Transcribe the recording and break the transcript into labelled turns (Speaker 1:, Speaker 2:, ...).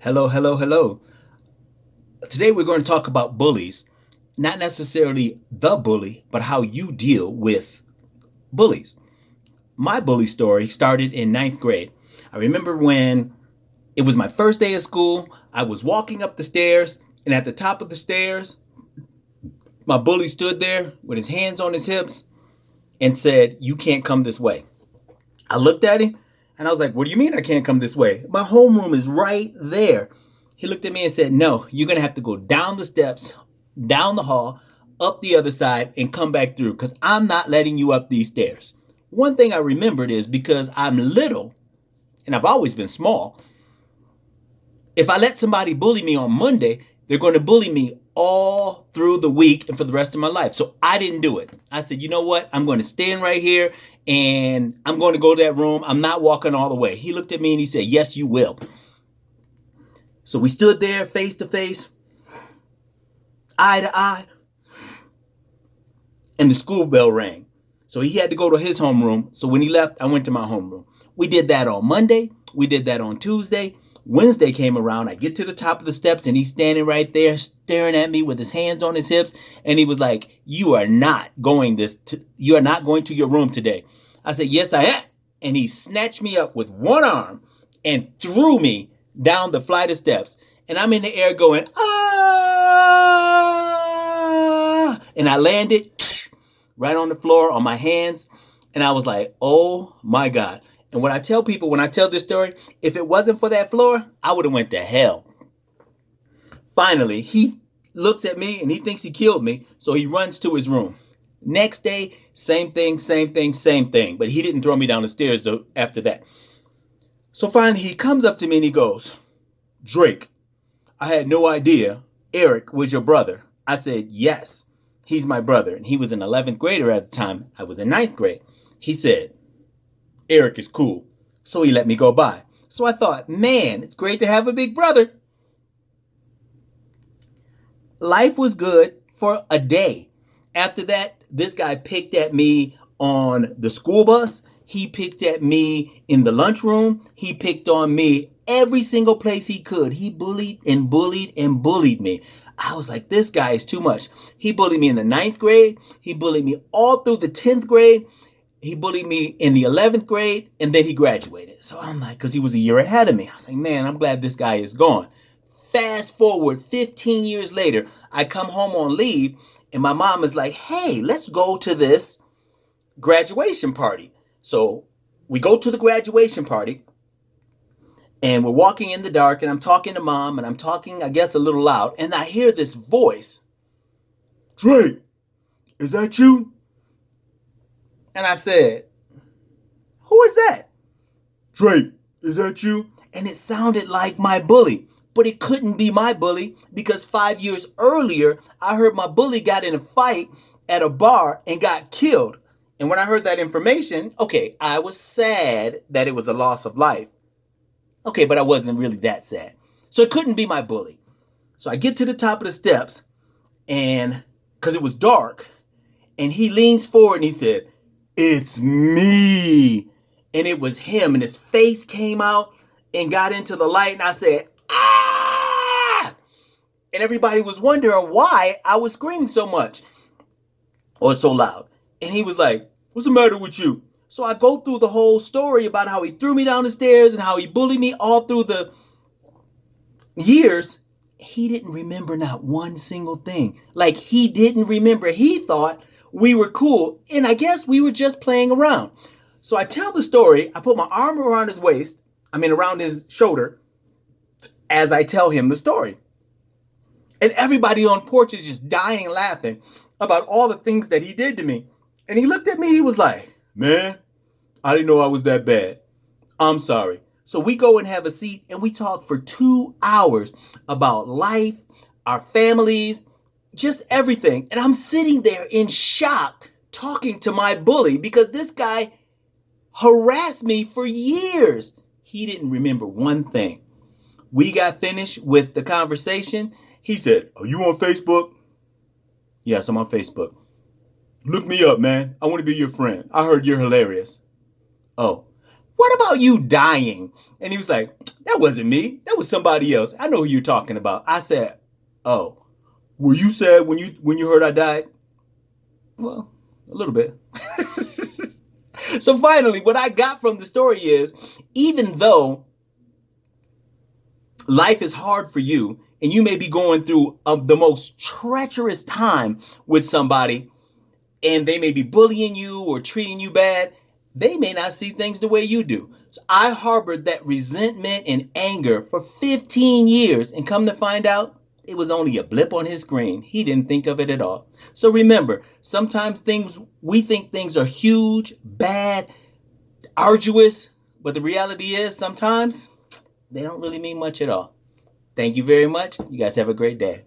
Speaker 1: Hello, hello, hello. Today we're going to talk about bullies. Not necessarily the bully, but how you deal with bullies. My bully story started in ninth grade. I remember when it was my first day of school. I was walking up the stairs, and at the top of the stairs, my bully stood there with his hands on his hips and said, "You can't come this way." I looked at him and I was like, "What do you mean I can't come this way? My homeroom is right there." He looked at me and said, "No, you're going to have to go down the steps, down the hall, up the other side, and come back through because I'm not letting you up these stairs." One thing I remembered is because I'm little and I've always been small, if I let somebody bully me on Monday, they're going to bully me all through the week and for the rest of my life. So I didn't do it. I said, you know what? I'm going to stand right here and I'm going to go to that room. I'm not walking all the way. He looked at me and he said, "Yes, you will." So we stood there face to face, eye to eye, and the school bell rang. So he had to go to his homeroom. So when he left, I went to my homeroom. We did that on Monday. We did that on Tuesday. Wednesday came around. I get to the top of the steps and he's standing right there staring at me with his hands on his hips. And he was like, you are not going to your room today." I said, "Yes, I am." And he snatched me up with one arm and threw me down the flight of steps. And I'm in the air going, "Ah!" And I landed right on the floor on my hands. And I was like, oh my God. And what I tell people when I tell this story, if it wasn't for that floor, I would have went to hell. Finally, he looks at me and he thinks he killed me. So he runs to his room. Next day, same thing, same thing, same thing. But he didn't throw me down the stairs though after that. So finally, he comes up to me and he goes, "Drake, I had no idea Eric was your brother." I said, "Yes, he's my brother." And he was an 11th grader at the time. I was in ninth grade. He said, "Eric is cool." So he let me go by. So I thought, man, it's great to have a big brother. Life was good for a day. After that, this guy picked at me on the school bus. He picked at me in the lunchroom. He picked on me every single place he could. He bullied and bullied and bullied me. I was like, this guy is too much. He bullied me in the ninth grade. He bullied me all through the 10th grade. He bullied me in the 11th grade, and then he graduated. So I'm like, because he was a year ahead of me. I was like, man, I'm glad this guy is gone. Fast forward 15 years later, I come home on leave, and my mom is like, hey, let's go to this graduation party. So we go to the graduation party, and we're walking in the dark, and I'm talking to mom, and I'm talking, I guess, a little loud, and I hear this voice. "Drake, is that you?" And I said, "Who is that?" "Drake, is that you?" And it sounded like my bully, but it couldn't be my bully because 5 years earlier, I heard my bully got in a fight at a bar and got killed. And when I heard that information, okay, I was sad that it was a loss of life. Okay, but I wasn't really that sad. So it couldn't be my bully. So I get to the top of the steps, and because it was dark, and he leans forward and he said, "It's me." And it was him, and his face came out and got into the light, and I said, "Ah!" And everybody was wondering why I was screaming so much or so loud. And he was like, "What's the matter with you?" So I go through the whole story about how he threw me down the stairs and how he bullied me all through the years. He didn't remember not one single thing. Like, he didn't remember. He thought we were cool, and I guess we were just playing around. So I tell the story. I put my arm around his waist, around his shoulder, as I tell him the story. And everybody on porch is just dying laughing about all the things that he did to me. And he looked at me, he was like, "Man, I didn't know I was that bad. I'm sorry." So we go and have a seat and we talk for 2 hours about life, our families, just everything. And I'm sitting there in shock talking to my bully because this guy harassed me for years. He didn't remember one thing. We got finished with the conversation. He said, "Are you on Facebook?" "Yes, I'm on Facebook." "Look me up, man. I want to be your friend. I heard you're hilarious." "Oh, what about you dying? And he was like, that wasn't me. That was somebody else. I know who you're talking about. I said, oh, were you sad when you heard I died? Well, a little bit. So finally, what I got from the story is, even though life is hard for you and you may be going through the most treacherous time with somebody and they may be bullying you or treating you bad, they may not see things the way you do. So I harbored that resentment and anger for 15 years, and come to find out, it was only a blip on his screen. He didn't think of it at all. So remember, sometimes we think things are huge, bad, arduous, but the reality is sometimes they don't really mean much at all. Thank you very much. You guys have a great day.